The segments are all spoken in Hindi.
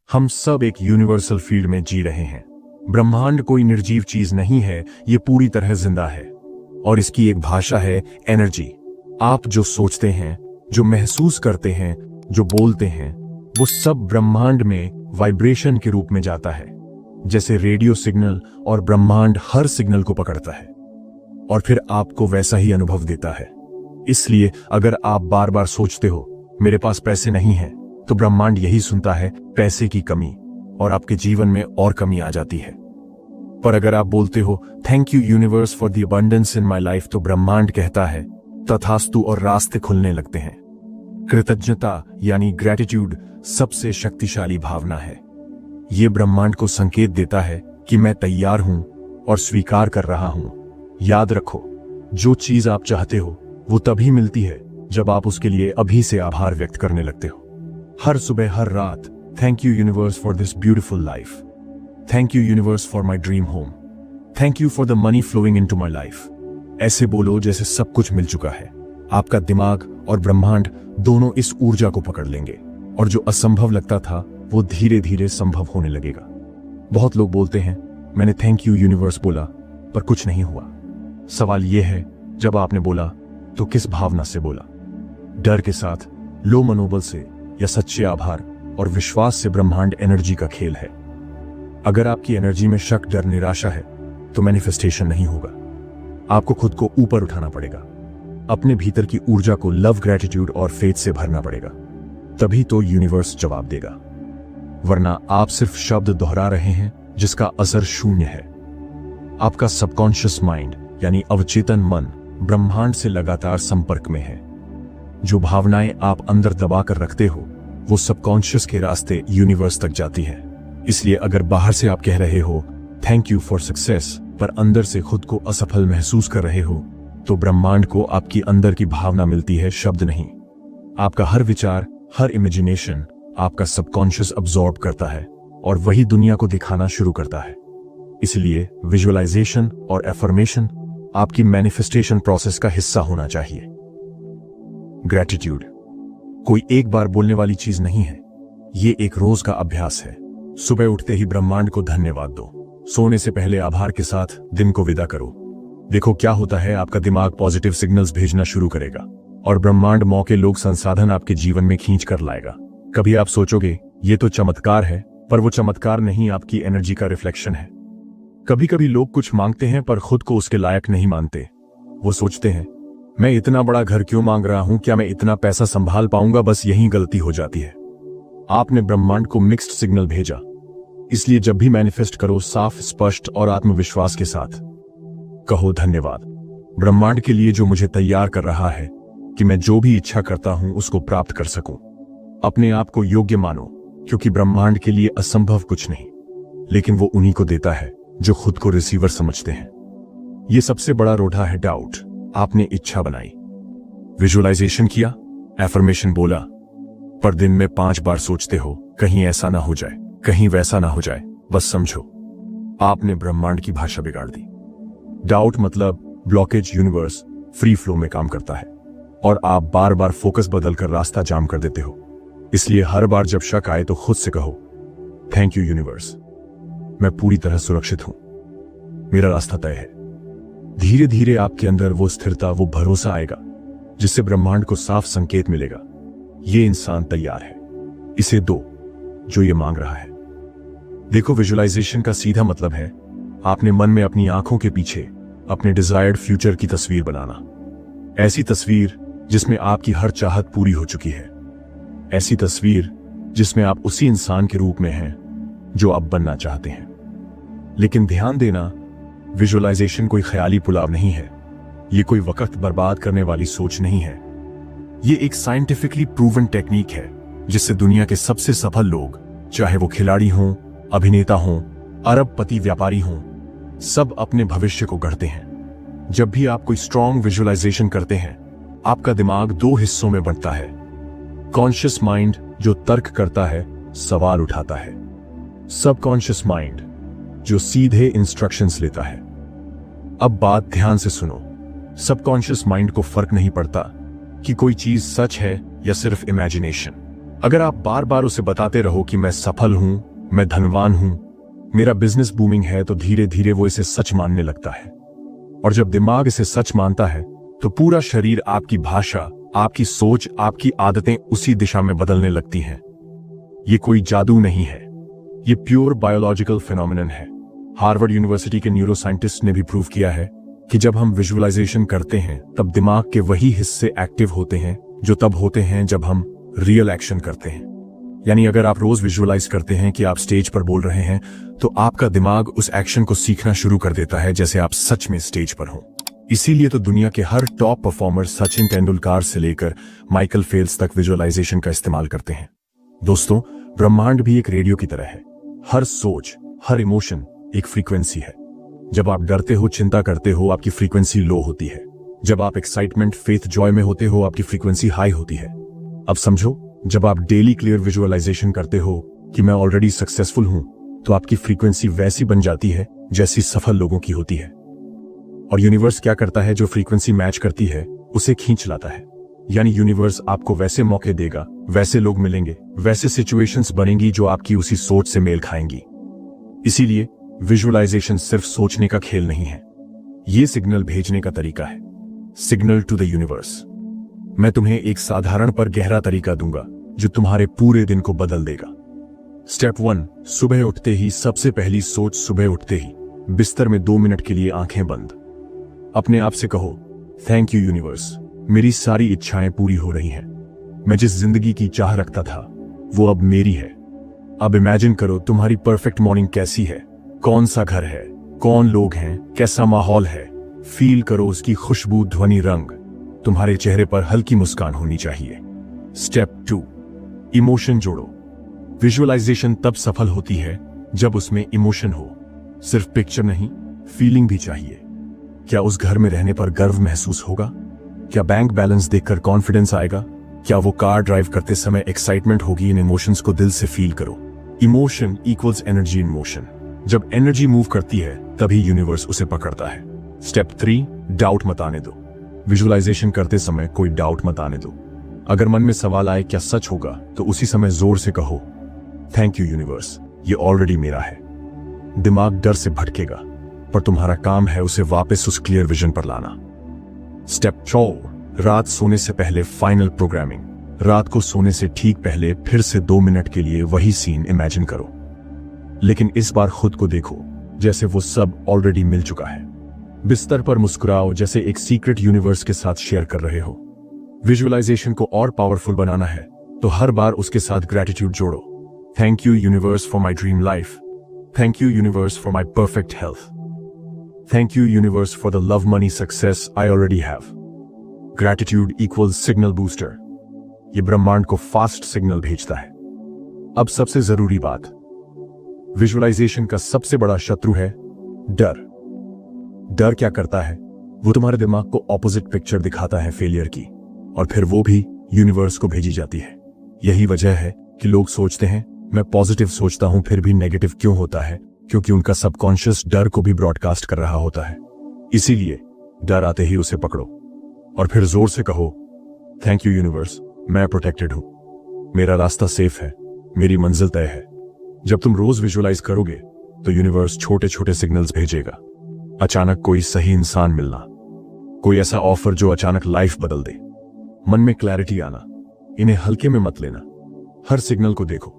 हम सब एक यूनिवर्सल फील्ड में जी रहे हैं। ब्रह्मांड कोई निर्जीव चीज नहीं है, ये पूरी तरह जिंदा है और इसकी एक भाषा है एनर्जी। आप जो सोचते हैं, जो महसूस करते हैं, जो बोलते हैं, वो सब ब्रह्मांड में वाइब्रेशन के रूप में जाता है। जैसे रेडियो सिग्नल, और ब्रह्मांड हर सिग्नल को पकड़ता है और फिर आपको वैसा ही अनुभव देता है। इसलिए अगर आप बार बार सोचते हो मेरे पास पैसे नहीं है, तो ब्रह्मांड यही सुनता है पैसे की कमी, और आपके जीवन में और कमी आ जाती है। पर अगर आप बोलते हो thank you universe for the abundance in my life, तो ब्रह्मांड कहता है तथास्तु और रास्ते खुलने लगते हैं। कृतज्ञता यानी ग्रेटिट्यूड सबसे शक्तिशाली भावना है। ये ब्रह्मांड को संकेत देता है कि मैं तैयार हूं और स्वीकार कर रहा हूं। याद रखो, जो चीज आप चाहते हो वो तभी मिलती है जब आप उसके लिए अभी से आभार व्यक्त करने लगते हो। हर सुबह, हर रात, thank you universe for this beautiful life, thank you universe for my dream home, thank you for the money flowing into my life. ऐसे बोलो जैसे सब कुछ मिल चुका है। आपका दिमाग और ब्रह्मांड दोनों इस ऊर्जा को पकड़ लेंगे और जो असंभव लगता था वो धीरे धीरे संभव होने लगेगा। बहुत लोग बोलते हैं मैंने थैंक यू यूनिवर्स बोला पर कुछ नहीं हुआ। सवाल यह है, जब आपने बोला तो किस भावना से बोला? डर के साथ, लो मनोबल से, या सच्चे आभार और विश्वास से? ब्रह्मांड एनर्जी का खेल है। अगर आपकी एनर्जी में शक, डर, निराशा है तो मैनिफेस्टेशन नहीं होगा। आपको खुद को ऊपर उठाना पड़ेगा, अपने भीतर की ऊर्जा को लव, ग्रेटिट्यूड और फेथ से भरना पड़ेगा। तभी तो यूनिवर्स जवाब देगा, वरना आप सिर्फ शब्द दोहरा रहे हैं जिसका असर शून्य है। आपका सबकॉन्शियस माइंड यानी अवचेतन मन ब्रह्मांड से लगातार संपर्क में है। जो भावनाएं आप अंदर दबा कर रखते हो वो सबकॉन्शियस के रास्ते यूनिवर्स तक जाती है। इसलिए अगर बाहर से आप कह रहे हो थैंक यू फॉर सक्सेस, पर अंदर से खुद को असफल महसूस कर रहे हो, तो ब्रह्मांड को आपकी अंदर की भावना मिलती है, शब्द नहीं। आपका हर विचार, हर इमेजिनेशन आपका सबकॉन्शियस अब्सॉर्ब करता है और वही दुनिया को दिखाना शुरू करता है। इसलिए विजुअलाइजेशन और एफर्मेशन आपकी मैनिफेस्टेशन प्रोसेस का हिस्सा होना चाहिए। ग्रेटिट्यूड कोई एक बार बोलने वाली चीज नहीं है, ये एक रोज का अभ्यास है। सुबह उठते ही ब्रह्मांड को धन्यवाद दो, सोने से पहले आभार के साथ दिन को विदा करो। देखो क्या होता है, आपका दिमाग पॉजिटिव सिग्नल्स भेजना शुरू करेगा और ब्रह्मांड मौके, लोग, संसाधन आपके जीवन में खींच कर लाएगा। कभी आप सोचोगे ये तो चमत्कार है, पर वो चमत्कार नहीं, आपकी एनर्जी का रिफ्लेक्शन है। कभी कभी लोग कुछ मांगते हैं पर खुद को उसके लायक नहीं मानते। वो सोचते हैं मैं इतना बड़ा घर क्यों मांग रहा हूं, क्या मैं इतना पैसा संभाल पाऊंगा? बस यही गलती हो जाती है। आपने ब्रह्मांड को मिक्स्ड सिग्नल भेजा। इसलिए जब भी मैनिफेस्ट करो, साफ, स्पष्ट और आत्मविश्वास के साथ कहो धन्यवाद ब्रह्मांड के लिए जो मुझे तैयार कर रहा है कि मैं जो भी इच्छा करता हूं उसको प्राप्त कर सकूं। अपने आप को योग्य मानो, क्योंकि ब्रह्मांड के लिए असंभव कुछ नहीं, लेकिन वो उन्हीं को देता है जो खुद को रिसीवर समझते हैं। ये सबसे बड़ा रोड़ा है डाउट। आपने इच्छा बनाई, विजुअलाइजेशन किया, एफर्मेशन बोला, पर दिन में 5 बार सोचते हो कहीं ऐसा ना हो जाए, कहीं वैसा ना हो जाए। बस समझो आपने ब्रह्मांड की भाषा बिगाड़ दी। डाउट मतलब ब्लॉकेज। यूनिवर्स फ्री फ्लो में काम करता है और आप बार बार फोकस बदलकर रास्ता जाम कर देते हो। इसलिए हर बार जब शक आए तो खुद से कहो थैंक यू यूनिवर्स, मैं पूरी तरह सुरक्षित हूं, मेरा रास्ता तय है। धीरे धीरे आपके अंदर वो स्थिरता, वो भरोसा आएगा जिससे ब्रह्मांड को साफ संकेत मिलेगा, ये इंसान तैयार है, इसे दो जो ये मांग रहा है। देखो, विजुअलाइजेशन का सीधा मतलब है आपने मन में अपनी आंखों के पीछे अपने डिजायर्ड फ्यूचर की तस्वीर बनाना। ऐसी तस्वीर जिसमें आपकी हर चाहत पूरी हो चुकी है। ऐसी तस्वीर जिसमें आप उसी इंसान के रूप में हैं जो आप बनना चाहते हैं। लेकिन ध्यान देना, विजुअलाइजेशन कोई ख्याली पुलाव नहीं है, ये कोई वक्त बर्बाद करने वाली सोच नहीं है। ये एक साइंटिफिकली प्रूवन टेक्निक है जिससे दुनिया के सबसे सफल लोग, चाहे वो खिलाड़ी हों, अभिनेता हों, अरबपति, व्यापारी हों, सब अपने भविष्य को गढ़ते हैं। जब भी आप कोई स्ट्रॉन्ग विजुअलाइजेशन करते हैं, आपका दिमाग 2 हिस्सों में बंटता है। कॉन्शियस माइंड जो तर्क करता है, सवाल उठाता है। सबकॉन्शियस माइंड जो सीधे इंस्ट्रक्शंस लेता है। अब बात ध्यान से सुनो। सबकॉन्शियस माइंड को फर्क नहीं पड़ता कि कोई चीज सच है या सिर्फ इमेजिनेशन। अगर आप बार बार उसे बताते रहो कि मैं सफल हूं, मैं धनवान हूं, मेरा बिजनेस बूमिंग है, तो धीरे धीरे वो इसे सच मानने लगता है। और जब दिमाग इसे सच मानता है तो पूरा शरीर, आपकी भाषा, आपकी सोच, आपकी आदतें उसी दिशा में बदलने लगती हैं। ये कोई जादू नहीं है, ये प्योर बायोलॉजिकल फिनोमिनन है। हार्वर्ड यूनिवर्सिटी के न्यूरोसाइंटिस्ट ने भी प्रूव किया है कि जब हम विजुअलाइजेशन करते हैं तब दिमाग के वही हिस्से एक्टिव होते हैं जो तब होते हैं जब हम रियल एक्शन करते हैं। यानी अगर आप रोज विजुअलाइज करते हैं कि आप स्टेज पर बोल रहे हैं तो आपका दिमाग उस एक्शन को सीखना शुरू कर देता है जैसे आप सच में स्टेज पर हो। इसीलिए तो दुनिया के हर टॉप परफॉर्मर, सचिन तेंदुलकर से लेकर माइकल फेल्प्स तक विजुअलाइजेशन का इस्तेमाल करते हैं। दोस्तों, ब्रह्मांड भी एक रेडियो की तरह है। हर सोच, हर इमोशन एक फ्रीक्वेंसी है। जब आप डरते हो, चिंता करते हो, आपकी फ्रीक्वेंसी लो होती है। जब आप एक्साइटमेंट, फेथ, जॉय में होते हो, आपकी फ्रीक्वेंसी हाई होती है। अब समझो, जब आप डेली क्लियर विजुअलाइजेशन करते हो कि मैं ऑलरेडी सक्सेसफुल हूं, तो आपकी फ्रीक्वेंसी वैसी बन जाती है जैसी सफल लोगों की होती है। और यूनिवर्स क्या करता है? जो फ्रीक्वेंसी मैच करती है उसे खींच लाता है। यानी यूनिवर्स आपको वैसे मौके देगा, वैसे लोग मिलेंगे, वैसे सिचुएशंस बनेंगी जो आपकी उसी सोच से मेल खाएंगी। इसीलिए विजुअलाइजेशन सिर्फ सोचने का खेल नहीं है, ये सिग्नल भेजने का तरीका है। Signal to the universe. मैं तुम्हें एक साधारण पर गहरा तरीका दूंगा जो तुम्हारे पूरे दिन को बदल देगा। स्टेप 1, सुबह उठते ही सबसे पहली सोच। सुबह उठते ही बिस्तर में 2 मिनट के लिए आंखें बंद। अपने आप से कहो, थैंक यू यूनिवर्स, मेरी सारी इच्छाएं पूरी हो रही हैं। मैं जिस जिंदगी की चाह रखता था वो अब मेरी है। अब इमेजिन करो तुम्हारी परफेक्ट मॉर्निंग कैसी है, कौन सा घर है, कौन लोग हैं, कैसा माहौल है। फील करो उसकी खुशबू, ध्वनि, रंग। तुम्हारे चेहरे पर हल्की मुस्कान होनी चाहिए। स्टेप 2, इमोशन जोड़ो। विजुअलाइजेशन तब सफल होती है जब उसमें इमोशन हो। सिर्फ पिक्चर नहीं, फीलिंग भी चाहिए। क्या उस घर में रहने पर गर्व महसूस होगा? क्या बैंक बैलेंस देखकर कॉन्फिडेंस आएगा? क्या वो कार ड्राइव करते समय एक्साइटमेंट होगी? इन इमोशंस को दिल से फील करो। Emotion equals energy in motion. जब एनर्जी मूव करती है तभी यूनिवर्स उसे पकड़ता है। स्टेप 3, डाउट मत आने दो। विजुअलाइजेशन करते समय कोई डाउट मत आने दो। अगर मन में सवाल आए क्या सच होगा, तो उसी समय जोर से कहो, थैंक यू यूनिवर्स, ये ऑलरेडी मेरा है। दिमाग डर से भटकेगा, पर तुम्हारा काम है उसे वापस उस क्लियर विजन पर लाना। स्टेप 4, रात सोने से पहले फाइनल प्रोग्रामिंग। रात को सोने से ठीक पहले फिर से 2 मिनट के लिए वही सीन इमेजिन करो, लेकिन इस बार खुद को देखो जैसे वो सब ऑलरेडी मिल चुका है। बिस्तर पर मुस्कुराओ जैसे एक सीक्रेट यूनिवर्स के साथ शेयर कर रहे हो। विजुअलाइजेशन को और पावरफुल बनाना है तो हर बार उसके साथ ग्रैटिट्यूड जोड़ो। Thank you universe for my dream life. Thank you universe for my perfect health. Thank you universe for the love, money, success I already have. Gratitude equals signal booster. ये ब्रह्मांड को फास्ट सिग्नल भेजता है। अब सबसे जरूरी बात, विजुअलाइजेशन का सबसे बड़ा शत्रु है डर। डर क्या करता है? वो तुम्हारे दिमाग को ऑपोजिट पिक्चर दिखाता है फेलियर की, और फिर वो भी यूनिवर्स को भेजी जाती है। यही वजह है कि लोग सोचते हैं मैं पॉजिटिव सोचता हूं फिर भी नेगेटिव क्यों होता है, क्योंकि उनका सबकॉन्शियस डर को भी ब्रॉडकास्ट कर रहा होता है। इसीलिए डर आते ही उसे पकड़ो और फिर जोर से कहो, थैंक यू यूनिवर्स, मैं प्रोटेक्टेड हूं, मेरा रास्ता सेफ है, मेरी मंजिल तय है। जब तुम रोज विजुअलाइज करोगे तो यूनिवर्स छोटे छोटे सिग्नल्स भेजेगा। अचानक कोई सही इंसान मिलना, कोई ऐसा ऑफर जो अचानक लाइफ बदल दे, मन में क्लैरिटी आना। इन्हें हल्के में मत लेना, हर सिग्नल को देखो,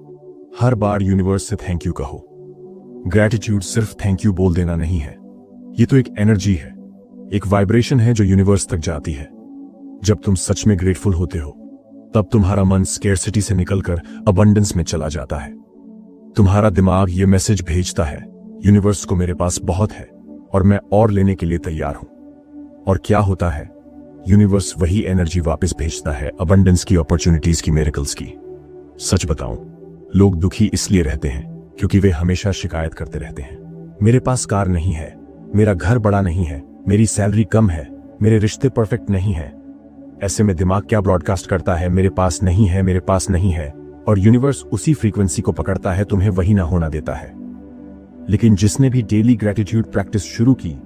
हर बार यूनिवर्स से थैंक यू कहो। ग्रैटिट्यूड सिर्फ थैंक यू बोल देना नहीं है, ये तो एक एनर्जी है, एक वाइब्रेशन है जो यूनिवर्स तक जाती है। जब तुम सच में ग्रेटफुल होते हो तब तुम्हारा मन स्केर्सिटी से निकलकर अबंडेंस में चला जाता है। तुम्हारा दिमाग ये मैसेज भेजता है, यूनिवर्स को मेरे पास बहुत है और मैं और लेने के लिए तैयार हूं। और क्या होता है? यूनिवर्स वही एनर्जी वापस भेजता है, अबंडेंस की, अपॉर्चुनिटीज की, मिरेकल्स की। सच बताऊं, लोग दुखी इसलिए रहते हैं क्योंकि वे हमेशा शिकायत करते रहते हैं। मेरे पास कार नहीं है, मेरा घर बड़ा नहीं है, मेरी सैलरी कम है, मेरे रिश्ते परफेक्ट नहीं है। ऐसे में दिमाग क्या ब्रॉडकास्ट करता है? मेरे पास नहीं है, मेरे पास नहीं है। और यूनिवर्स उसी फ्रीक्वेंसी को पकड़ता है, तुम्हें वही ना होना देता है। लेकिन जिसने भी डेली ग्रैटिट्यूड प्रैक्टिस शुरू की,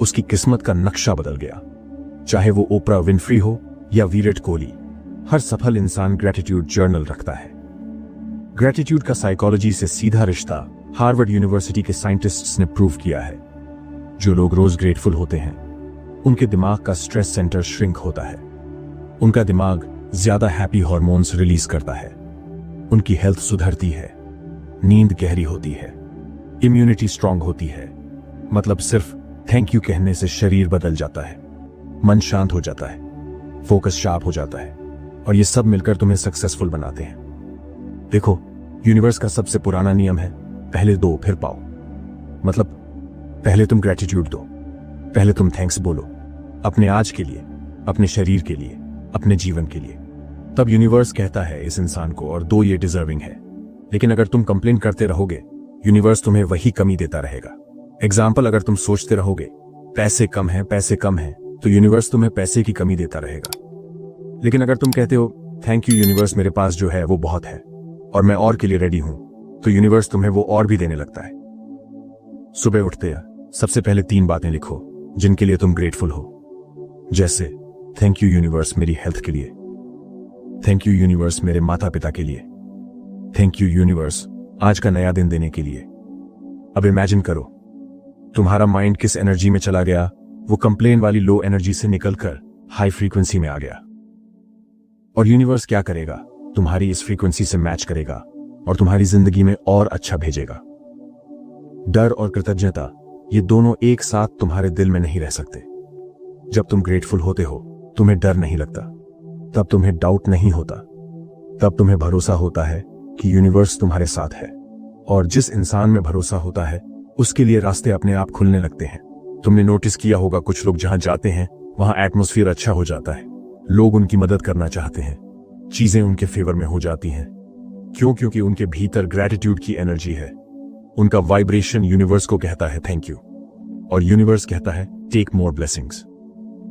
उसकी किस्मत का नक्शा बदल गया। चाहे वो ओपरा विनफ्री हो या विराट कोहली, हर सफल इंसान ग्रैटिट्यूड जर्नल रखता है। ग्रेटिट्यूड का साइकोलॉजी से सीधा रिश्ता हार्वर्ड यूनिवर्सिटी के साइंटिस्ट्स ने प्रूव किया है। जो लोग रोज ग्रेटफुल होते हैं उनके दिमाग का स्ट्रेस सेंटर श्रिंक होता है, उनका दिमाग ज्यादा हैप्पी हार्मोन्स रिलीज करता है, उनकी हेल्थ सुधरती है, नींद गहरी होती है, इम्यूनिटी स्ट्रांग होती है। मतलब सिर्फ थैंक यू कहने से शरीर बदल जाता है, मन शांत हो जाता है, फोकस शार्प हो जाता है, और ये सब मिलकर तुम्हें सक्सेसफुल बनाते हैं। देखो, यूनिवर्स का सबसे पुराना नियम है पहले दो फिर पाओ। मतलब पहले तुम ग्रेटिट्यूड दो, पहले तुम थैंक्स बोलो अपने आज के लिए, अपने शरीर के लिए, अपने जीवन के लिए। तब यूनिवर्स कहता है इस इंसान को और दो ये डिजर्विंग है। लेकिन अगर तुम कंप्लेन करते रहोगे यूनिवर्स तुम्हें वही कमी देता रहेगा। एग्जाम्पल, अगर तुम सोचते रहोगे पैसे कम है, पैसे कम है, तो यूनिवर्स तुम्हें पैसे की कमी देता रहेगा। लेकिन अगर तुम कहते हो थैंक यू यूनिवर्स, मेरे पास जो है वो बहुत है और मैं और के लिए रेडी हूं, तो यूनिवर्स तुम्हें वो और भी देने लगता है। सुबह उठते सबसे पहले 3 बातें लिखो जिनके लिए तुम ग्रेटफुल हो। जैसे थैंक यू यूनिवर्स मेरी हेल्थ के लिए, थैंक यू यूनिवर्स मेरे माता पिता के लिए, थैंक यू यूनिवर्स आज का नया दिन देने के लिए। अब इमेजिन करो तुम्हारा माइंड किस एनर्जी में चला गया, वो कंप्लेन वाली लो एनर्जी से निकलकर हाई फ्रीक्वेंसी में आ गया। और यूनिवर्स क्या करेगा, तुम्हारी इस फ्रीक्वेंसी से मैच करेगा और तुम्हारी जिंदगी में और अच्छा भेजेगा। डर और कृतज्ञता ये दोनों एक साथ तुम्हारे दिल में नहीं रह सकते। जब तुम ग्रेटफुल होते हो तुम्हें डर नहीं लगता, तब तुम्हें डाउट नहीं होता, तब तुम्हें भरोसा होता है कि यूनिवर्स तुम्हारे साथ है। और जिस इंसान में भरोसा होता है उसके लिए रास्ते अपने आप खुलने लगते हैं। तुमने नोटिस किया होगा कुछ लोग जहां जाते हैं वहां एटमॉस्फेयर अच्छा हो जाता है, लोग उनकी मदद करना चाहते हैं, चीजें उनके फेवर में हो जाती हैं। क्यों? क्योंकि उनके भीतर ग्रेटिट्यूड की एनर्जी है। उनका वाइब्रेशन यूनिवर्स को कहता है थैंक यू, और यूनिवर्स कहता है टेक मोर ब्लेसिंग्स।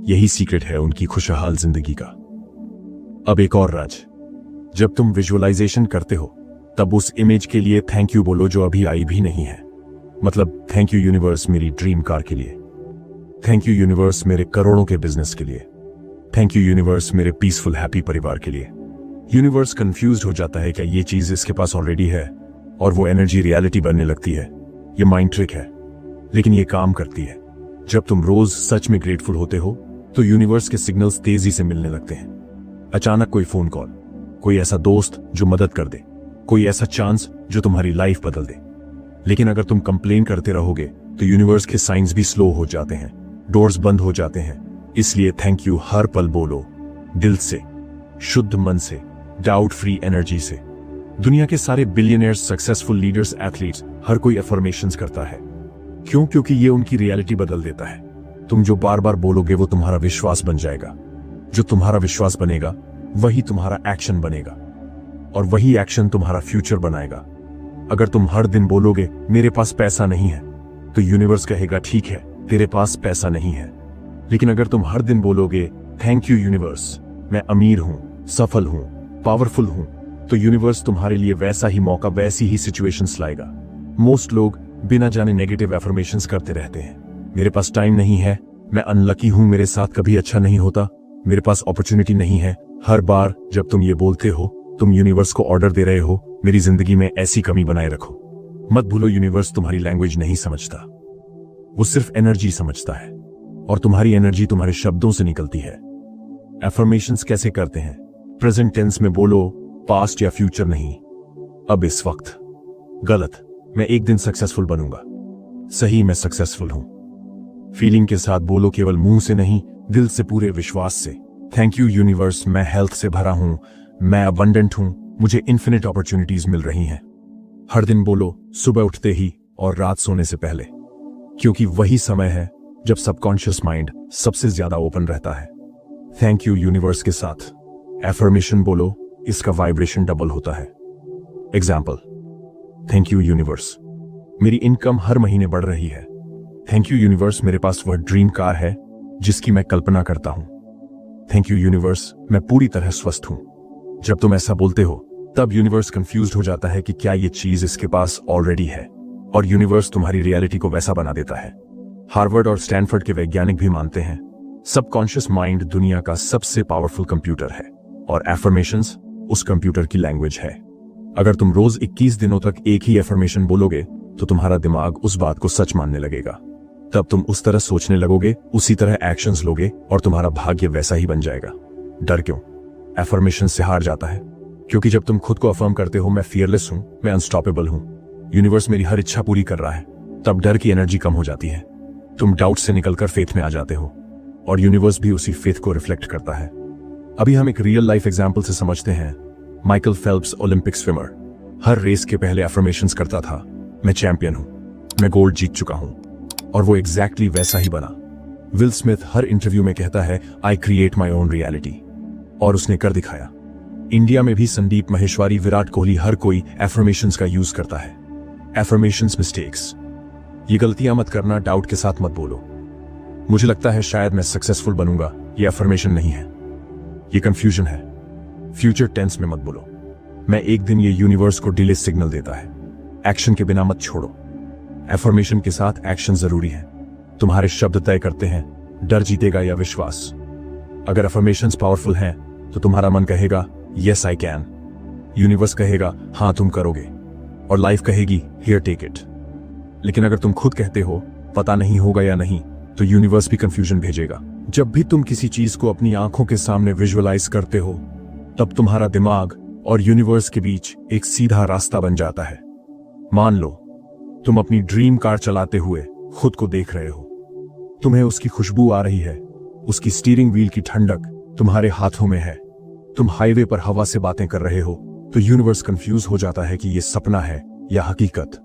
यही सीक्रेट है उनकी खुशहाल जिंदगी का। अब एक और राज, जब तुम विजुअलाइजेशन करते हो तब उस इमेज के लिए थैंक यू बोलो जो अभी आई भी नहीं है। मतलब थैंक यू यूनिवर्स मेरी ड्रीम कार के लिए, थैंक यू यूनिवर्स मेरे करोड़ों के बिजनेस के लिए, थैंक यू यूनिवर्स मेरे पीसफुल हैप्पी परिवार के लिए। यूनिवर्स कंफ्यूज्ड हो जाता है क्या ये चीज इसके पास ऑलरेडी है, और वो एनर्जी रियलिटी बनने लगती है। ये माइंड ट्रिक है, लेकिन ये काम करती है। जब तुम रोज सच में ग्रेटफुल होते हो तो यूनिवर्स के सिग्नल्स तेजी से मिलने लगते हैं। अचानक कोई फोन कॉल, कोई ऐसा दोस्त जो मदद कर दे, कोई ऐसा चांस जो तुम्हारी लाइफ बदल दे। लेकिन अगर तुम कंप्लेन करते रहोगे तो यूनिवर्स के साइंस भी स्लो हो जाते हैं, डोर्स बंद हो जाते हैं। इसलिए थैंक यू हर पल बोलो, दिल से, शुद्ध मन से, डाउट फ्री एनर्जी से। दुनिया के सारे बिलियनियर्स, सक्सेसफुल लीडर्स, एथलीट्स, हर कोई अफर्मेशंस करता है। क्यों? क्योंकि ये उनकी रियलिटी बदल देता है। तुम जो बार बार बोलोगे वो तुम्हारा विश्वास बन जाएगा। जो तुम्हारा विश्वास बनेगा वही तुम्हारा एक्शन बनेगा, और वही एक्शन तुम्हारा फ्यूचर बनाएगा। अगर तुम हर दिन बोलोगे मेरे पास पैसा नहीं है, तो यूनिवर्स कहेगा ठीक है तेरे पास पैसा नहीं है। लेकिन अगर तुम हर दिन बोलोगे थैंक यू यूनिवर्स, मैं अमीर हूं, सफल हूं, पावरफुल हूं, तो यूनिवर्स तुम्हारे लिए वैसा ही मौका, वैसी ही सिचुएशंस लाएगा। मोस्ट लोग बिना जाने नेगेटिव एफर्मेशंस करते रहते हैं। मेरे पास टाइम नहीं है, मैं अनलकी हूं, मेरे साथ कभी अच्छा नहीं होता, मेरे पास अपॉर्चुनिटी नहीं है। हर बार जब तुम ये बोलते हो तुम यूनिवर्स को ऑर्डर दे रहे हो मेरी जिंदगी में ऐसी कमी बनाए रखो। मत भूलो यूनिवर्स तुम्हारी लैंग्वेज नहीं समझता, वो सिर्फ एनर्जी समझता है, और तुम्हारी एनर्जी तुम्हारे शब्दों से निकलती है। एफर्मेशंस कैसे करते हैं? प्रेजेंट टेंस में बोलो, पास्ट या फ्यूचर नहीं। अब इस वक्त। गलत, मैं एक दिन सक्सेसफुल बनूंगा। सही, मैं सक्सेसफुल हूं। फीलिंग के साथ बोलो, केवल मुंह से नहीं, दिल से, पूरे विश्वास से। थैंक यू यूनिवर्स, मैं हेल्थ से भरा हूं, मैं अबंडेंट हूं, मुझे इन्फिनिट अपॉर्चुनिटीज मिल रही हैं। हर दिन बोलो, सुबह उठते ही और रात सोने से पहले, क्योंकि वही समय है जब सबकॉन्शियस माइंड सबसे ज्यादा ओपन रहता है। थैंक यू यूनिवर्स के साथ एफर्मेशन बोलो, इसका वाइब्रेशन डबल होता है। एग्जाम्पल, थैंक यू यूनिवर्स, मेरी इनकम हर महीने बढ़ रही है। थैंक यू यूनिवर्स, मेरे पास वह ड्रीम कार है जिसकी मैं कल्पना करता हूं। थैंक यू यूनिवर्स, मैं पूरी तरह स्वस्थ हूं। जब तुम ऐसा बोलते हो तब यूनिवर्स कंफ्यूज्ड हो जाता है कि क्या ये चीज इसके पास ऑलरेडी है, और यूनिवर्स तुम्हारी रियलिटी को वैसा बना देता है। हार्वर्ड और स्टैनफोर्ड के वैज्ञानिक भी मानते हैं सबकॉन्शियस माइंड दुनिया का सबसे पावरफुल कंप्यूटर है, और एफर्मेशंस उस कंप्यूटर की लैंग्वेज है। अगर तुम रोज 21 दिनों तक एक ही एफर्मेशन बोलोगे तो तुम्हारा दिमाग उस बात को सच मानने लगेगा। तब तुम उस तरह सोचने लगोगे, उसी तरह एक्शंस लोगे और तुम्हारा भाग्य वैसा ही बन जाएगा। डर क्यों एफर्मेशन से हार जाता है? क्योंकि जब तुम खुद को अफर्म करते हो मैं फियरलेस हूं, मैं अनस्टॉपेबल हूं, यूनिवर्स मेरी हर इच्छा पूरी कर रहा है, तब डर की एनर्जी कम हो जाती है। तुम डाउट से निकलकर फेथ में आ जाते हो और यूनिवर्स भी उसी फेथ को रिफ्लेक्ट करता है। अभी हम एक रियल लाइफ एग्जाम्पल से समझते हैं। माइकल फेल्प्स ओलंपिक स्विमर हर रेस के पहले अफर्मेशंस करता था, मैं चैंपियन हूं, मैं गोल्ड जीत चुका हूं, और वो एग्जैक्टली वैसा ही बना। विल स्मिथ हर इंटरव्यू में कहता है I create my own reality, और उसने कर दिखाया। इंडिया में भी संदीप महेश्वरी, विराट कोहली, हर कोई एफर्मेशंस का यूज करता है। एफर्मेशंस मिस्टेक्स, ये गलतियां मत करना, डाउट के साथ मत बोलो मुझे लगता है शायद मैं सक्सेसफुल बनूंगा, ये एफर्मेशन नहीं है, ये कंफ्यूजन है। फ्यूचर टेंस में मत बोलो, मैं एक दिन ये यूनिवर्स को डिले सिग्नल देता है। एक्शन के बिना मत छोड़ो, एफर्मेशन के साथ एक्शन जरूरी है। तुम्हारे शब्द तय करते हैं डर जीतेगा या विश्वास। अगर एफर्मेशंस पावरफुल हैं तो तुम्हारा मन कहेगा यस आई कैन, यूनिवर्स कहेगा हाँ तुम करोगे, और लाइफ कहेगी हियर टेक इट। लेकिन अगर तुम खुद कहते हो पता नहीं होगा या नहीं, तो यूनिवर्स भी कंफ्यूजन भेजेगा। जब भी तुम किसी चीज को अपनी आंखों के सामने विजुअलाइज करते हो तब तुम्हारा दिमाग और यूनिवर्स के बीच एक सीधा रास्ता बन जाता है। मान लो तुम अपनी ड्रीम कार चलाते हुए खुद को देख रहे हो, तुम्हें उसकी खुशबू आ रही है, उसकी स्टीयरिंग व्हील की ठंडक तुम्हारे हाथों में है, तुम हाईवे पर हवा से बातें कर रहे हो, तो यूनिवर्स कंफ्यूज हो जाता है कि ये सपना है या हकीकत।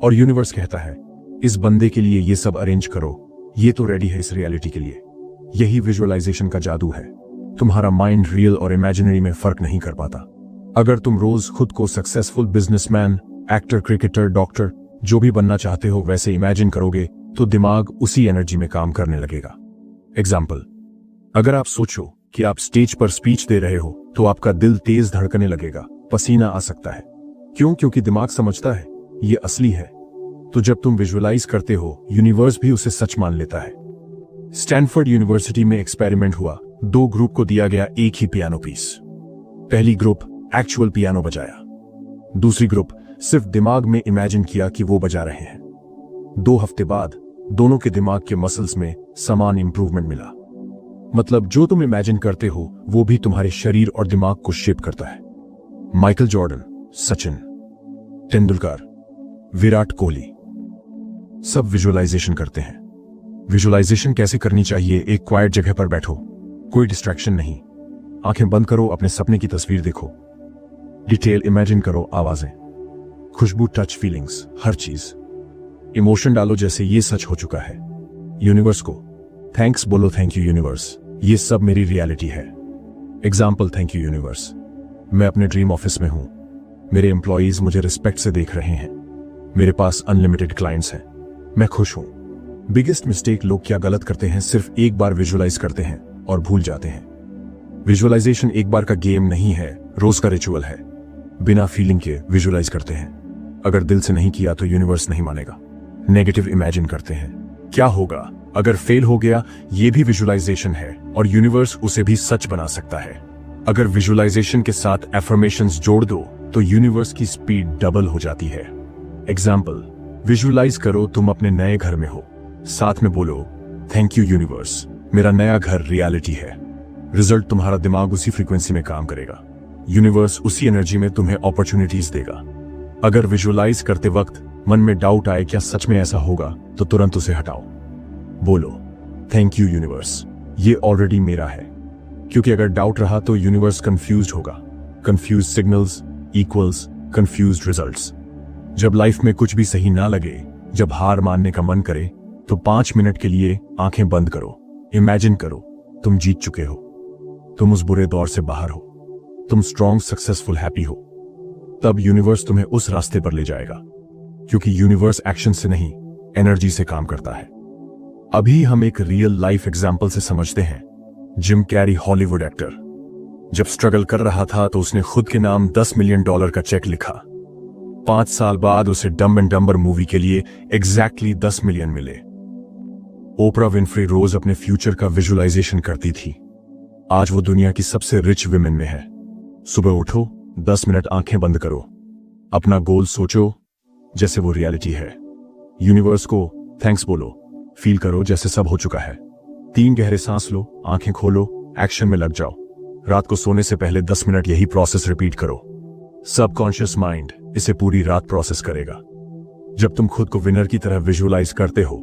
और यूनिवर्स कहता है इस बंदे के लिए ये सब अरेंज करो, ये तो रेडी है इस रियलिटी के लिए। यही विजुअलाइजेशन का जादू है। तुम्हारा माइंड रियल और इमेजिनरी में फर्क नहीं कर पाता। अगर तुम रोज खुद को successful businessman, actor, cricketer, doctor, जो भी बनना चाहते हो वैसे इमेजिन करोगे तो दिमाग उसी एनर्जी में काम करने लगेगा। एग्जाम्पल, अगर आप सोचो कि आप स्टेज पर स्पीच दे रहे हो तो आपका दिल तेज धड़कने लगेगा, पसीना आ सकता है। क्यों? क्योंकि दिमाग समझता है ये असली है। तो जब तुम विजुअलाइज करते हो यूनिवर्स भी उसे सच मान लेता है। स्टैनफोर्ड यूनिवर्सिटी में एक्सपेरिमेंट हुआ। 2 ग्रुप को दिया गया एक ही पियानो पीस। पहली ग्रुप एक्चुअल पियानो बजाया, दूसरी ग्रुप सिर्फ दिमाग में इमेजिन किया कि वो बजा रहे हैं। 2 हफ्ते बाद दोनों के दिमाग के मसल्स में समान इंप्रूवमेंट मिला। मतलब जो तुम इमेजिन करते हो वो भी तुम्हारे शरीर और दिमाग को शेप करता है। माइकल जॉर्डन, सचिन तेंदुलकर, विराट कोहली सब विजुअलाइजेशन करते हैं। विजुअलाइजेशन कैसे करनी चाहिए? एक क्वाइट जगह पर बैठो, कोई डिस्ट्रैक्शन नहीं, आंखें बंद करो, अपने सपने की तस्वीर देखो, डिटेल इमेजिन करो, आवाजें, खुशबू, टच, फीलिंग्स, हर चीज। इमोशन डालो जैसे ये सच हो चुका है। यूनिवर्स को थैंक्स बोलो, थैंक यू यूनिवर्स, ये सब मेरी रियलिटी है। एग्जाम्पल, थैंक यू यूनिवर्स, मैं अपने ड्रीम ऑफिस में हूं, मेरे एम्प्लॉइज मुझे रिस्पेक्ट से देख रहे हैं, मेरे पास अनलिमिटेड क्लाइंट्स हैं, मैं खुश हूं। बिगेस्ट मिस्टेक लोग क्या गलत करते हैं, सिर्फ एक बार विजुअलाइज करते हैं और भूल जाते हैं। विजुअलाइजेशन एक बार का गेम नहीं है, रोज का रिचुअल है। बिना फीलिंग के विजुअलाइज करते हैं। अगर दिल से नहीं किया तो यूनिवर्स नहीं मानेगा। नेगेटिव इमेजिन करते हैं, क्या होगा अगर फेल हो गया, ये भी विजुअलाइजेशन है और यूनिवर्स उसे भी सच बना सकता है। अगर विजुअलाइजेशन के साथ एफर्मेशंस जोड़ दो तो यूनिवर्स की स्पीड डबल हो जाती है। एग्जाम्पल, विजुअलाइज करो तुम अपने नए घर में हो, साथ में बोलो थैंक यू यूनिवर्स, मेरा नया घर रियलिटी है। रिजल्ट, तुम्हारा दिमाग उसी फ्रीक्वेंसी में काम करेगा, यूनिवर्स उसी एनर्जी में तुम्हें अपॉर्चुनिटीज देगा। अगर विजुअलाइज करते वक्त मन में डाउट आए क्या सच में ऐसा होगा, तो तुरंत उसे हटाओ, बोलो थैंक यू यूनिवर्स, ये ऑलरेडी मेरा है। क्योंकि अगर डाउट रहा तो यूनिवर्स कंफ्यूज्ड होगा। Confuse signals equals confused results. जब लाइफ में कुछ भी सही ना लगे, जब हार मानने का मन करे, तो 5 मिनट के लिए आंखें बंद करो, इमेजिन करो तुम जीत चुके हो, तुम उस बुरे दौर से बाहर हो, तुम स्ट्रॉन्ग, सक्सेसफुल, हैप्पी हो। तब यूनिवर्स तुम्हें उस रास्ते पर ले जाएगा, क्योंकि यूनिवर्स एक्शन से नहीं एनर्जी से काम करता है। अभी हम एक रियल लाइफ एग्जाम्पल से समझते हैं। जिम कैरी, हॉलीवुड एक्टर, जब स्ट्रगल कर रहा था तो उसने खुद के नाम $10 मिलियन का चेक लिखा। 5 साल बाद उसे डम्ब एंड डम्बर मूवी के लिए एग्जैक्टली 10 मिलियन मिले। ओपरा विनफ्री रोज अपने फ्यूचर का विजुअलाइजेशन करती थी। आज वो दुनिया की सबसे रिच विमेन में है। सुबह उठो, 10 मिनट आंखें बंद करो, अपना गोल सोचो जैसे वो रियलिटी है। यूनिवर्स को थैंक्स बोलो, फील करो जैसे सब हो चुका है। 3 गहरे सांस लो, आंखें खोलो, एक्शन में लग जाओ। रात को सोने से पहले 10 मिनट यही प्रोसेस रिपीट करो। सबकॉन्शियस माइंड इसे पूरी रात प्रोसेस करेगा। जब तुम खुद को विनर की तरह विजुअलाइज करते हो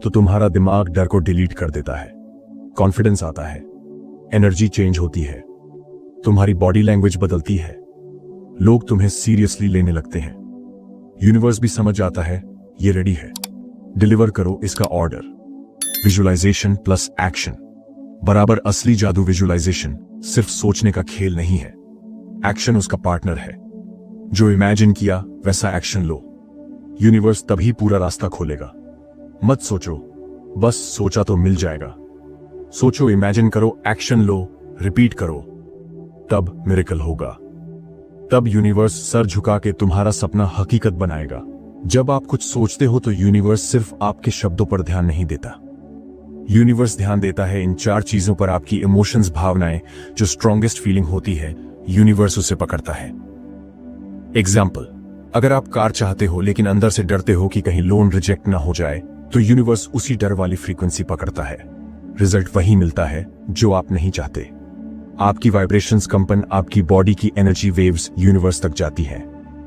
तो तुम्हारा दिमाग डर को डिलीट कर देता है, कॉन्फिडेंस आता है, एनर्जी चेंज होती है, तुम्हारी बॉडी लैंग्वेज बदलती है, लोग तुम्हें सीरियसली लेने लगते हैं। यूनिवर्स भी समझ आता है ये रेडी है, डिलीवर करो इसका ऑर्डर। विजुअलाइजेशन प्लस एक्शन बराबर असली जादू। विजुअलाइजेशन सिर्फ सोचने का खेल नहीं है, एक्शन उसका पार्टनर है। जो इमेजिन किया वैसा एक्शन लो, यूनिवर्स तभी पूरा रास्ता खोलेगा। मत सोचो, बस सोचा तो मिल जाएगा। सोचो, इमेजिन करो, एक्शन लो, रिपीट करो, तब मिरेकल होगा। तब यूनिवर्स सर झुका के तुम्हारा सपना हकीकत बनाएगा। जब आप कुछ सोचते हो तो यूनिवर्स सिर्फ आपके शब्दों पर ध्यान नहीं देता, यूनिवर्स ध्यान देता है इन 4 चीजों पर। आपकी इमोशंस, भावनाएं, जो स्ट्रॉन्गेस्ट फीलिंग होती है, यूनिवर्स उसे पकड़ता है। एग्जाम्पल, अगर आप कार चाहते हो लेकिन अंदर से डरते हो कि कहीं लोन रिजेक्ट ना हो जाए, तो यूनिवर्स उसी डर वाली फ्रीक्वेंसी पकड़ता है। रिजल्ट वही मिलता है जो आप नहीं चाहते। आपकी वाइब्रेशंस कंपन, आपकी बॉडी की एनर्जी वेव्स यूनिवर्स तक जाती है।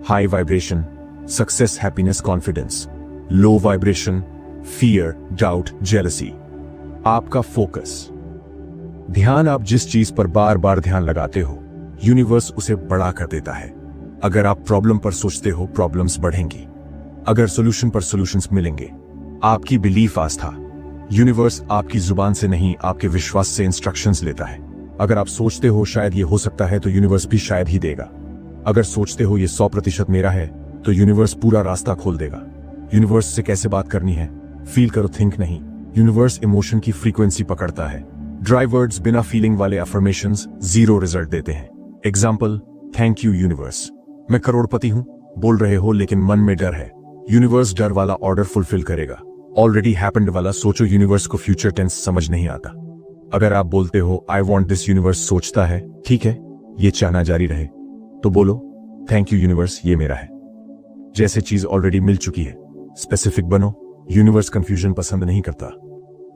High vibration success, happiness, confidence. Low vibration fear, doubt, jealousy. आपका फोकस, ध्यान, आप जिस चीज पर बार बार ध्यान लगाते हो यूनिवर्स उसे बड़ा कर देता है। अगर आप प्रॉब्लम पर सोचते हो, प्रॉब्लम्स बढ़ेंगी। अगर सॉल्यूशन पर सॉल्यूशंस मिलेंगे। आपकी बिलीफ, आस्था, यूनिवर्स आपकी जुबान से नहीं आपके विश्वास से इंस्ट्रक्शंस लेता है। अगर आप सोचते हो शायद ये हो सकता है तो यूनिवर्स भी शायद ही देगा। अगर सोचते हो ये 100% मेरा है तो यूनिवर्स पूरा रास्ता खोल देगा। यूनिवर्स से कैसे बात करनी है? फील करो, थिंक नहीं। यूनिवर्स इमोशन की फ्रीक्वेंसी पकड़ता है। ड्राई वर्ड्स, बिना फीलिंग वाले अफर्मेशंस 0 रिजल्ट देते हैं। एग्जाम्पल, थैंक यू यूनिवर्स, मैं करोड़पति हूं, बोल रहे हो लेकिन मन में डर है। यूनिवर्स डर वाला ऑर्डर फुलफिल करेगा। ऑलरेडी हैपेंड वाला सोचो, यूनिवर्स को फ्यूचर टेंस समझ नहीं आता। अगर आप बोलते हो आई वॉन्ट दिस, यूनिवर्स सोचता है ठीक है ये चाहना जारी रहे, तो बोलो थैंक यू यूनिवर्स, ये मेरा है। जैसे चीज ऑलरेडी मिल चुकी है। स्पेसिफिक बनो, यूनिवर्स कंफ्यूजन पसंद नहीं करता।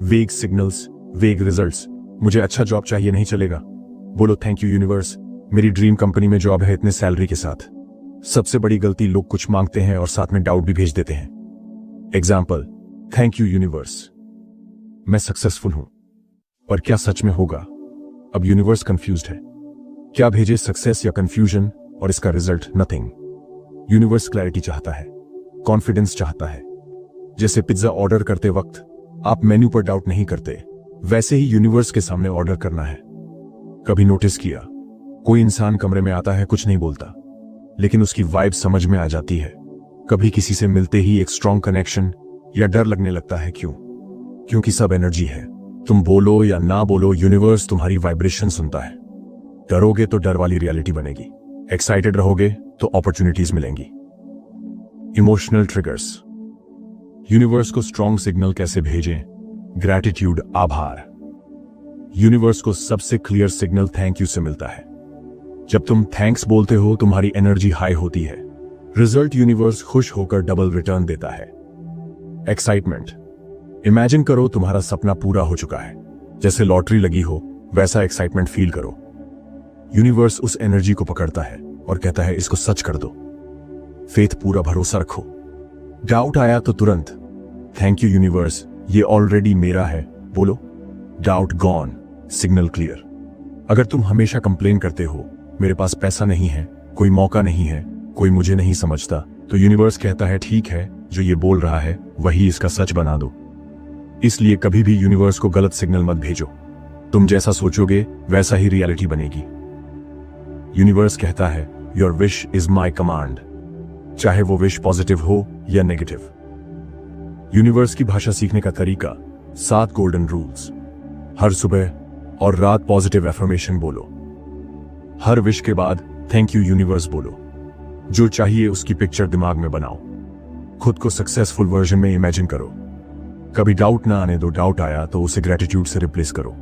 वेग सिग्नल्स, वेग रिजल्ट्स, मुझे अच्छा जॉब चाहिए, नहीं चलेगा। बोलो थैंक यू यूनिवर्स, मेरी ड्रीम कंपनी में जॉब है इतने सैलरी के साथ। सबसे बड़ी गलती, लोग कुछ मांगते हैं और साथ में डाउट भी भेज देते हैं। एग्जाम्पल, थैंक यू यूनिवर्स, मैं सक्सेसफुल हूं, पर क्या सच में होगा? अब यूनिवर्स कंफ्यूज्ड है, क्या भेजे, सक्सेस या कंफ्यूजन, और इसका रिजल्ट नथिंग। यूनिवर्स क्लैरिटी चाहता है, कॉन्फिडेंस चाहता है। जैसे पिज्जा ऑर्डर करते वक्त आप मेन्यू पर डाउट नहीं करते, वैसे ही यूनिवर्स के सामने ऑर्डर करना है। कभी नोटिस किया, कोई इंसान कमरे में आता है, कुछ नहीं बोलता, लेकिन उसकी वाइब समझ में आ जाती है। कभी किसी से मिलते ही एक स्ट्रॉन्ग कनेक्शन या डर लगने लगता है, क्यों? क्योंकि सब एनर्जी है। तुम बोलो या ना बोलो, यूनिवर्स तुम्हारी वाइब्रेशन सुनता है। डरोगे तो डर वाली रियलिटी बनेगी, एक्साइटेड रहोगे तो अपॉर्चुनिटीज मिलेंगी। इमोशनल ट्रिगर्स, यूनिवर्स को स्ट्रॉन्ग सिग्नल कैसे भेजें? ग्रैटिट्यूड, आभार। यूनिवर्स को सबसे क्लियर सिग्नल थैंक यू से मिलता है। जब तुम थैंक्स बोलते हो तुम्हारी एनर्जी हाई होती है। रिजल्ट, यूनिवर्स खुश होकर डबल रिटर्न देता है। एक्साइटमेंट, इमेजिन करो तुम्हारा सपना पूरा हो चुका है, जैसे लॉटरी लगी हो वैसा एक्साइटमेंट फील करो। यूनिवर्स उस एनर्जी को पकड़ता है और कहता है इसको सच कर दो। फेथ, पूरा भरोसा रखो। डाउट आया तो तुरंत थैंक यू यूनिवर्स, ये ऑलरेडी मेरा है, बोलो। Doubt gone, signal clear. अगर तुम हमेशा कंप्लेन करते हो मेरे पास पैसा नहीं है, कोई मौका नहीं है, कोई मुझे नहीं समझता, तो यूनिवर्स कहता है ठीक है, जो ये बोल रहा है वही इसका सच बना दो। इसलिए कभी भी यूनिवर्स को गलत सिग्नल मत भेजो। तुम जैसा सोचोगे वैसा ही रियलिटी बनेगी। यूनिवर्स कहता है your wish is my command, चाहे वो विश पॉजिटिव हो या नेगेटिव। यूनिवर्स की भाषा सीखने का तरीका, 7 गोल्डन रूल्स। हर सुबह और रात पॉजिटिव एफर्मेशन बोलो। हर विश के बाद थैंक यू यूनिवर्स बोलो। जो चाहिए उसकी पिक्चर दिमाग में बनाओ। खुद को सक्सेसफुल वर्जन में इमेजिन करो। कभी डाउट ना आने दो, डाउट आया तो उसे ग्रेटिट्यूड से रिप्लेस करो।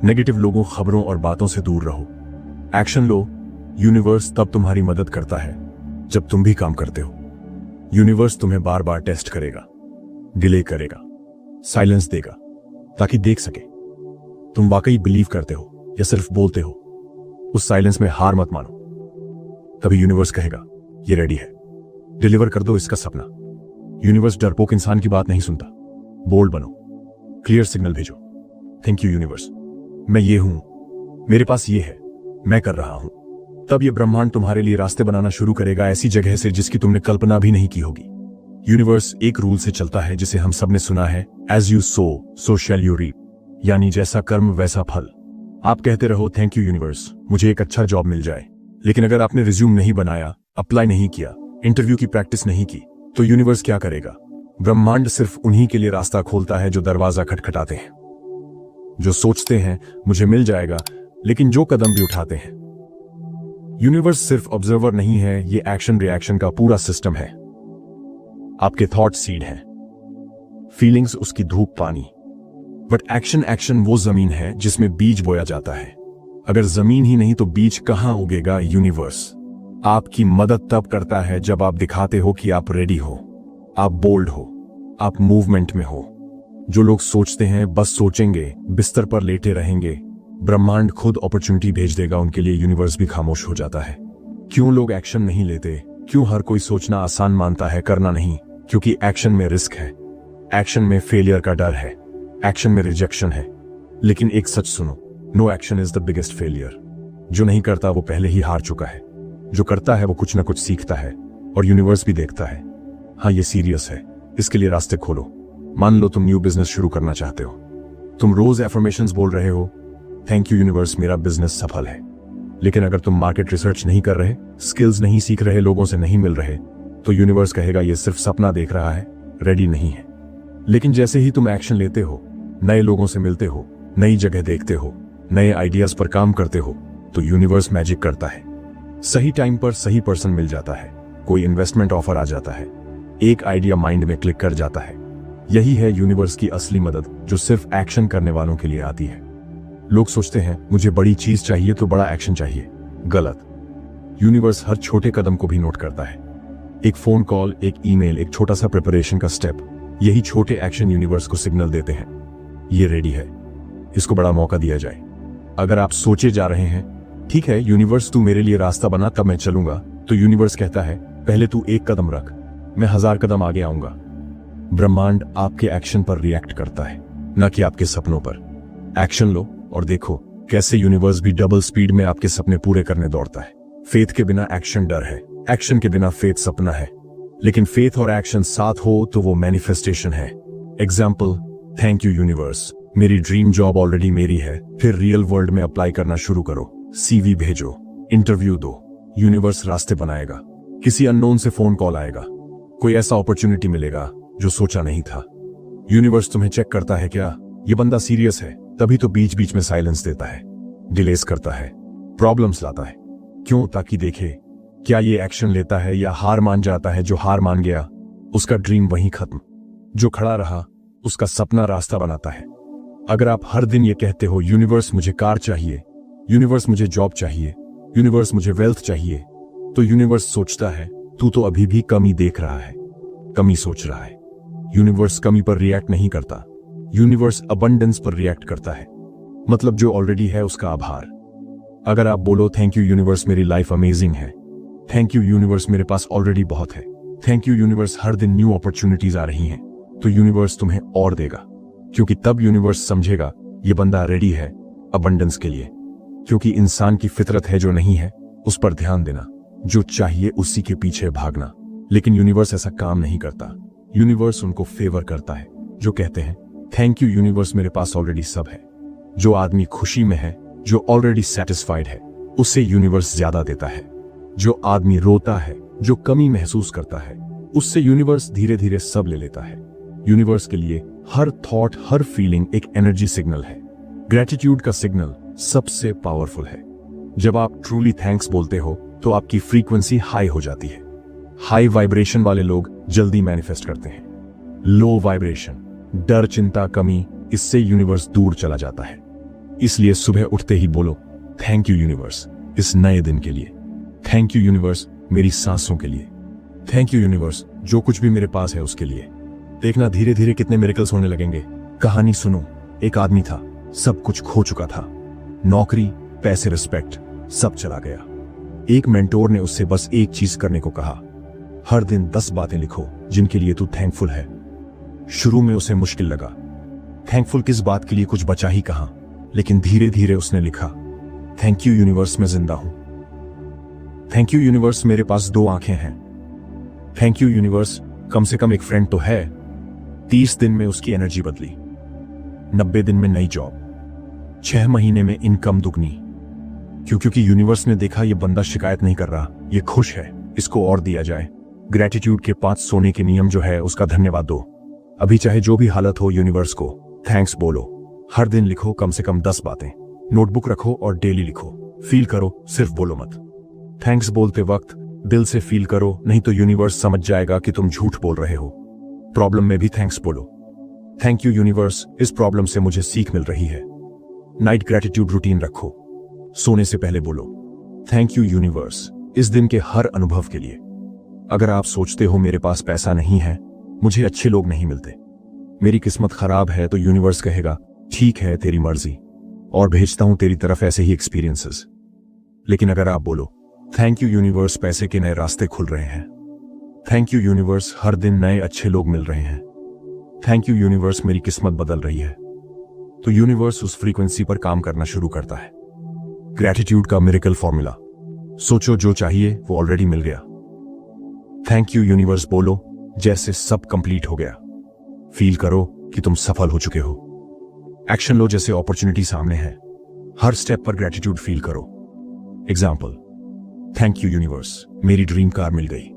नेगेटिव लोगों, खबरों और बातों से दूर रहो। एक्शन लो, यूनिवर्स तब तुम्हारी मदद करता है जब तुम भी काम करते हो। यूनिवर्स तुम्हें बार बार टेस्ट करेगा, डिले करेगा, साइलेंस देगा, ताकि देख सके तुम वाकई बिलीव करते हो या सिर्फ बोलते हो। उस साइलेंस में हार मत मानो। तभी यूनिवर्स कहेगा ये रेडी है, डिलीवर कर दो इसका सपना। यूनिवर्स डरपोक इंसान की बात नहीं सुनता। बोल्ड बनो, क्लियर सिग्नल भेजो। थैंक यू यूनिवर्स, मैं ये हूं, मेरे पास ये है, मैं कर रहा हूं। तब ये ब्रह्मांड तुम्हारे लिए रास्ते बनाना शुरू करेगा, ऐसी जगह से जिसकी तुमने कल्पना भी नहीं की होगी। यूनिवर्स एक रूल से चलता है जिसे हम सबने सुना है, as you sow so shall you reap, यानी जैसा कर्म वैसा फल। आप कहते रहो थैंक यू यूनिवर्स, मुझे एक अच्छा जॉब मिल जाए, लेकिन अगर आपने रिज्यूम नहीं बनाया, अप्लाई नहीं किया, इंटरव्यू की प्रैक्टिस नहीं की, तो यूनिवर्स क्या करेगा? ब्रह्मांड सिर्फ उन्हीं के लिए रास्ता खोलता है जो दरवाजा खटखटाते हैं, जो सोचते हैं मुझे मिल जाएगा, लेकिन जो कदम भी उठाते हैं। यूनिवर्स सिर्फ ऑब्जर्वर नहीं है, ये एक्शन रिएक्शन का पूरा सिस्टम है। आपके थॉट सीड हैं, फीलिंग्स उसकी धूप पानी, बट एक्शन वो जमीन है जिसमें बीज बोया जाता है। अगर जमीन ही नहीं तो बीज कहां उगेगा? यूनिवर्स आपकी मदद तब करता है जब आप दिखाते हो कि आप रेडी हो, आप बोल्ड हो, आप मूवमेंट में हो। जो लोग सोचते हैं बस सोचेंगे, बिस्तर पर लेटे रहेंगे, ब्रह्मांड खुद अपॉर्चुनिटी भेज देगा उनके लिए। यूनिवर्स भी खामोश हो जाता है। क्यों लोग एक्शन नहीं लेते? क्यों हर कोई सोचना आसान मानता है, करना नहीं? क्योंकि एक्शन में रिस्क है, एक्शन में फेलियर का डर है, एक्शन में रिजेक्शन है। लेकिन एक सच सुनो, no action is the biggest failure. जो नहीं करता वो पहले ही हार चुका है, जो करता है वो कुछ ना कुछ सीखता है, और यूनिवर्स भी देखता है हाँ ये सीरियस है, इसके लिए रास्ते खोलो। मान लो तुम न्यू बिजनेस शुरू करना चाहते हो, तुम रोज एफर्मेशंस बोल रहे हो, थैंक यू यूनिवर्स मेरा बिजनेस सफल है। लेकिन अगर तुम मार्केट रिसर्च नहीं कर रहे, स्किल्स नहीं सीख रहे, लोगों से नहीं मिल रहे, तो यूनिवर्स कहेगा ये सिर्फ सपना देख रहा है, रेडी नहीं है। लेकिन जैसे ही तुम एक्शन लेते हो, नए लोगों से मिलते हो, नई जगह देखते हो, नए आइडियाज पर काम करते हो, तो यूनिवर्स मैजिक करता है। सही टाइम पर सही पर्सन मिल जाता है, कोई इन्वेस्टमेंट ऑफर आ जाता है, एक आइडिया माइंड में क्लिक कर जाता है। यही है यूनिवर्स की असली मदद, जो सिर्फ एक्शन करने वालों के लिए आती है। लोग सोचते हैं मुझे बड़ी चीज चाहिए तो बड़ा एक्शन चाहिए। गलत। यूनिवर्स हर छोटे कदम को भी नोट करता है। एक फोन कॉल, एक ईमेल, एक छोटा सा प्रिपरेशन का स्टेप, यही छोटे एक्शन यूनिवर्स को सिग्नल देते हैं ये रेडी है, इसको बड़ा मौका दिया जाए। अगर आप सोचे जा रहे हैं ठीक है यूनिवर्स तू मेरे लिए रास्ता बना तब मैं चलूंगा, तो यूनिवर्स कहता है पहले तू एक कदम रख, मैं 1000 कदम आगे आऊंगा। ब्रह्मांड आपके एक्शन पर रिएक्ट करता है, न कि आपके सपनों पर। एक्शन लो और देखो कैसे यूनिवर्स भी डबल स्पीड में आपके सपने पूरे करने दौड़ता है। फेथ के बिना एक्शन डर है, एक्शन के बिना फेथ सपना है, लेकिन फेथ और एक्शन साथ हो तो वो मैनिफेस्टेशन है। एग्जाम्पल, थैंक यू यूनिवर्स, मेरी ड्रीम जॉब ऑलरेडी मेरी है। फिर रियल वर्ल्ड में अप्लाई करना शुरू करो, सीवी भेजो, इंटरव्यू दो, यूनिवर्स रास्ते बनाएगा। किसी अननोन से फोन कॉल आएगा, कोई ऐसा अपॉर्चुनिटी मिलेगा जो सोचा नहीं था। यूनिवर्स तुम्हें चेक करता है क्या ये बंदा सीरियस है, तभी तो बीच बीच में साइलेंस देता है, डिलेस करता है, प्रॉब्लम्स लाता है। क्यों? ताकि देखे क्या ये एक्शन लेता है या हार मान जाता है। जो हार मान गया उसका ड्रीम वहीं खत्म, जो खड़ा रहा उसका सपना रास्ता बनाता है। अगर आप हर दिन ये कहते हो यूनिवर्स मुझे कार चाहिए, यूनिवर्स मुझे जॉब चाहिए, यूनिवर्स मुझे वेल्थ चाहिए, तो यूनिवर्स सोचता है तू तो अभी भी कमी देख रहा है, कमी सोच रहा है। यूनिवर्स कमी पर रिएक्ट नहीं करता, यूनिवर्स अबंडेंस पर रिएक्ट करता है, मतलब जो ऑलरेडी है उसका आभार। अगर आप बोलो थैंक यू यूनिवर्स मेरी लाइफ अमेजिंग है, थैंक यू यूनिवर्स मेरे पास ऑलरेडी बहुत है, थैंक यू यूनिवर्स हर दिन न्यू अपॉर्चुनिटीज आ रही हैं, तो यूनिवर्स तुम्हें और देगा। क्योंकि तब यूनिवर्स समझेगा ये बंदा रेडी है अबंडेंस के लिए। क्योंकि इंसान की फितरत है जो नहीं है उस पर ध्यान देना, जो चाहिए उसी के पीछे भागना। लेकिन यूनिवर्स ऐसा काम नहीं करता। यूनिवर्स उनको फेवर करता है जो कहते हैं थैंक यू यूनिवर्स मेरे पास ऑलरेडी सब है। जो आदमी खुशी में है, जो ऑलरेडी सेटिस्फाइड है, उससे यूनिवर्स ज्यादा देता है। जो आदमी रोता है, जो कमी महसूस करता है, उससे यूनिवर्स धीरे धीरे सब ले लेता है। यूनिवर्स के लिए हर थॉट, हर फीलिंग एक एनर्जी सिग्नल है। ग्रेटिट्यूड का सिग्नल सबसे पावरफुल है। जब आप ट्रूली थैंक्स बोलते हो तो आपकी फ्रीक्वेंसी हाई हो जाती है। हाई वाइब्रेशन वाले लोग जल्दी मैनिफेस्ट करते हैं। लो वाइब्रेशन, डर, चिंता, कमी, इससे यूनिवर्स दूर चला जाता है। इसलिए सुबह उठते ही बोलो थैंक यू यूनिवर्स इस नए दिन के लिए। थैंक यू यूनिवर्स मेरी सांसों के लिए। थैंक यू यूनिवर्स, जो कुछ भी मेरे पास है उसके लिए। देखना धीरे धीरे कितने मिरेकल्स होने लगेंगे। कहानी सुनो। एक आदमी था, सब कुछ खो चुका था, नौकरी, पैसे, रिस्पेक्ट, सब चला गया। एक मेंटोर ने उससे बस एक चीज करने को कहा, हर दिन 10 बातें लिखो जिनके लिए तू थैंकफुल है। शुरू में उसे मुश्किल लगा, थैंकफुल किस बात के लिए, कुछ बचा ही कहां। लेकिन धीरे धीरे उसने लिखा, थैंक यू यूनिवर्स, मैं जिंदा हूं। थैंक यू यूनिवर्स, मेरे पास 2 आंखें हैं। थैंक यू यूनिवर्स, कम से कम एक फ्रेंड तो है। 30 दिन में उसकी एनर्जी बदली, 90 दिन में नई जॉब, 6 महीने में इनकम दुगनी। क्योंकि यूनिवर्स ने देखा ये बंदा शिकायत नहीं कर रहा, ये खुश है, इसको और दिया जाए। ग्रेटिट्यूड के 5 सोने के नियम जो है उसका धन्यवाद दो। अभी चाहे जो भी हालत हो, यूनिवर्स को थैंक्स बोलो। हर दिन लिखो कम से कम 10 बातें, नोटबुक रखो और डेली लिखो। फील करो, सिर्फ बोलो मत। थैंक्स बोलते वक्त दिल से फील करो, नहीं तो यूनिवर्स समझ जाएगा कि तुम झूठ बोल रहे हो। प्रॉब्लम में भी थैंक्स बोलो, थैंक यू यूनिवर्स, इस प्रॉब्लम से मुझे सीख मिल रही है। नाइट ग्रेटिट्यूड रूटीन रखो, सोने से पहले बोलो, थैंक यू यूनिवर्स, इस दिन के हर अनुभव के लिए। अगर आप सोचते हो मेरे पास पैसा नहीं है, मुझे अच्छे लोग नहीं मिलते, मेरी किस्मत खराब है, तो यूनिवर्स कहेगा ठीक है तेरी मर्जी, और भेजता हूं तेरी तरफ ऐसे ही एक्सपीरियंसेस। लेकिन अगर आप बोलो, थैंक यू यूनिवर्स, पैसे के नए रास्ते खुल रहे हैं, थैंक यू यूनिवर्स, हर दिन नए अच्छे लोग मिल रहे हैं, थैंक यू यूनिवर्स, मेरी किस्मत बदल रही है, तो यूनिवर्स उस फ्रीक्वेंसी पर काम करना शुरू करता है। ग्रेटिट्यूड का मिरेकल फॉर्मूला, सोचो जो चाहिए वो ऑलरेडी मिल गया। थैंक यू यूनिवर्स बोलो जैसे सब कंप्लीट हो गया। फील करो कि तुम सफल हो चुके हो। एक्शन लो जैसे अपॉर्चुनिटी सामने है। हर स्टेप पर ग्रेटिट्यूड फील करो। एग्जाम्पल, थैंक यू यूनिवर्स, मेरी ड्रीम कार मिल गई,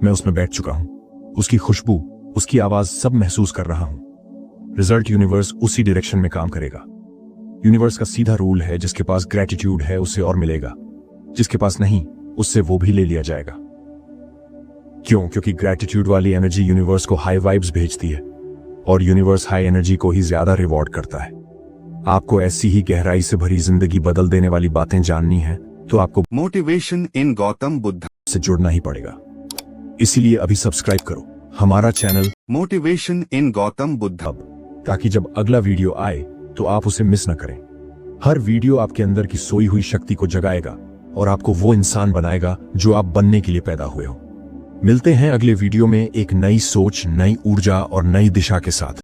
मैं उसमें बैठ चुका हूं, उसकी खुशबू, उसकी आवाज सब महसूस कर रहा हूं। रिजल्ट, यूनिवर्स उसी डायरेक्शन में काम करेगा। यूनिवर्स का सीधा रूल है, जिसके पास ग्रेटिट्यूड है उससे और मिलेगा, जिसके पास नहीं उससे वो भी ले लिया जाएगा। क्यों? क्योंकि ग्रेटिट्यूड वाली एनर्जी यूनिवर्स को हाई वाइब्स भेजती है, और यूनिवर्स हाई एनर्जी को ही ज्यादा रिवॉर्ड करता है। आपको ऐसी ही गहराई से भरी जिंदगी बदल देने वाली बातें जाननी है तो आपको मोटिवेशन इन गौतम बुद्ध से जुड़ना ही पड़ेगा। इसीलिए अभी सब्सक्राइब करो हमारा channel motivation in Gautam Buddha, ताकि जब अगला वीडियो आए तो आप उसे मिस न करें। हर वीडियो आपके अंदर की सोई हुई शक्ति को जगाएगा और आपको वो इंसान बनाएगा जो आप बनने के लिए पैदा हुए हो। मिलते हैं अगले वीडियो में एक नई सोच, नई ऊर्जा और नई दिशा के साथ।